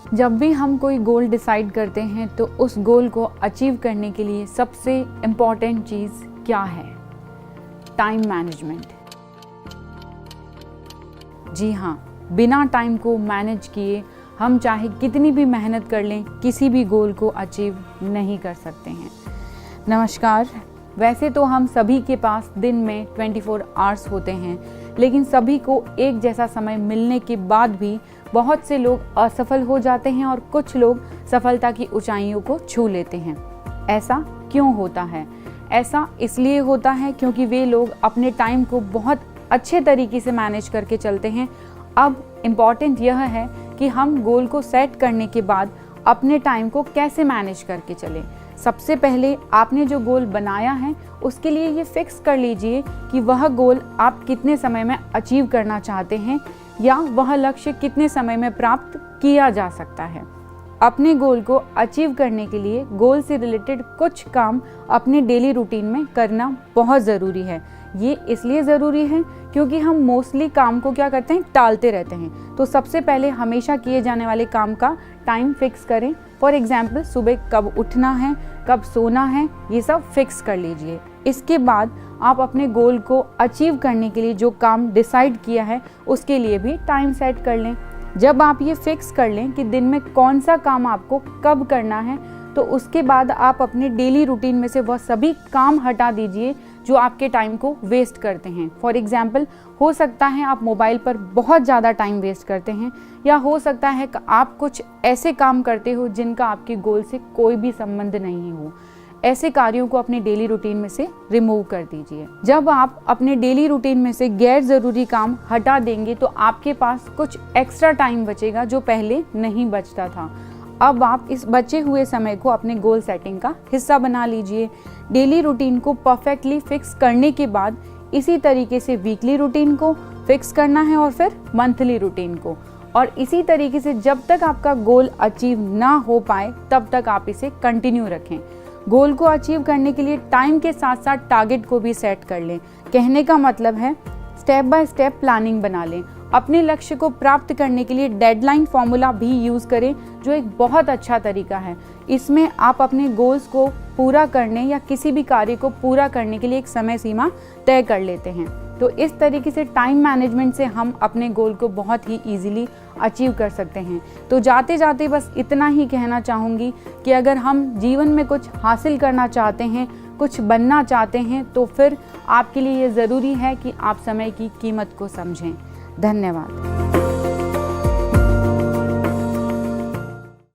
जब भी हम कोई गोल डिसाइड करते हैं तो उस गोल को अचीव करने के लिए सबसे इम्पॉर्टेंट चीज़ क्या है? Time management. जी हाँ, बिना टाइम को मैनेज किए हम चाहे कितनी भी मेहनत कर लें, किसी भी गोल को अचीव नहीं कर सकते हैं। नमस्कार। वैसे तो हम सभी के पास दिन में 24 आवर्स होते हैं, लेकिन सभी को एक जैसा समय मिलने के बाद भी बहुत से लोग असफल हो जाते हैं और कुछ लोग सफलता की ऊंचाइयों को छू लेते हैं। ऐसा क्यों होता है? ऐसा इसलिए होता है क्योंकि वे लोग अपने टाइम को बहुत अच्छे तरीके से मैनेज करके चलते हैं। अब इम्पॉर्टेंट यह है कि हम गोल को सेट करने के बाद अपने टाइम को कैसे मैनेज करके चलें। सबसे पहले आपने जो गोल बनाया है उसके लिए ये फिक्स कर लीजिए कि वह गोल आप कितने समय में अचीव करना चाहते हैं या वह लक्ष्य कितने समय में प्राप्त किया जा सकता है। अपने गोल को अचीव करने के लिए गोल से रिलेटेड कुछ काम अपने डेली रूटीन में करना बहुत ज़रूरी है। ये इसलिए ज़रूरी है क्योंकि हम मोस्टली काम को क्या करते हैं, टालते रहते हैं। तो सबसे पहले हमेशा किए जाने वाले काम का टाइम फिक्स करें। फॉर एग्जाम्पल, सुबह कब उठना है, कब सोना है, ये सब फिक्स कर लीजिए। इसके बाद आप अपने गोल को अचीव करने के लिए जो काम डिसाइड किया है उसके लिए भी टाइम सेट कर लें। जब आप ये फिक्स कर लें कि दिन में कौन सा काम आपको कब करना है, तो उसके बाद आप अपने डेली रूटीन में से वह सभी काम हटा दीजिए जो आपके टाइम को वेस्ट करते हैं। फॉर एग्जाम्पल, हो सकता है आप मोबाइल पर बहुत ज़्यादा टाइम वेस्ट करते हैं, या हो सकता है कि आप कुछ ऐसे काम करते हो जिनका आपके गोल से कोई भी संबंध नहीं हो। ऐसे कार्यों को अपने डेली रूटीन में से रिमूव कर दीजिए। जब आप अपने डेली रूटीन में से गैर ज़रूरी काम हटा देंगे तो आपके पास कुछ एक्स्ट्रा टाइम बचेगा जो पहले नहीं बचता था। अब आप इस बचे हुए समय को अपने गोल सेटिंग का हिस्सा बना लीजिए। डेली रूटीन को परफेक्टली फिक्स करने के बाद इसी तरीके से वीकली रूटीन को फिक्स करना है और फिर मंथली रूटीन को, और इसी तरीके से जब तक आपका गोल अचीव ना हो पाए तब तक आप इसे कंटिन्यू रखें। गोल को अचीव करने के लिए टाइम के साथ साथ टारगेट को भी सेट कर लें। कहने का मतलब है स्टेप बाय स्टेप प्लानिंग बना लें। अपने लक्ष्य को प्राप्त करने के लिए डेडलाइन फॉर्मूला भी यूज़ करें, जो एक बहुत अच्छा तरीका है। इसमें आप अपने गोल्स को पूरा करने या किसी भी कार्य को पूरा करने के लिए एक समय सीमा तय कर लेते हैं। तो इस तरीके से टाइम मैनेजमेंट से हम अपने गोल को बहुत ही ईजिली अचीव कर सकते हैं। तो जाते जाते बस इतना ही कहना चाहूँगी कि अगर हम जीवन में कुछ हासिल करना चाहते हैं, कुछ बनना चाहते हैं, तो फिर आपके लिए ये ज़रूरी है कि आप समय की कीमत को समझें। धन्यवाद।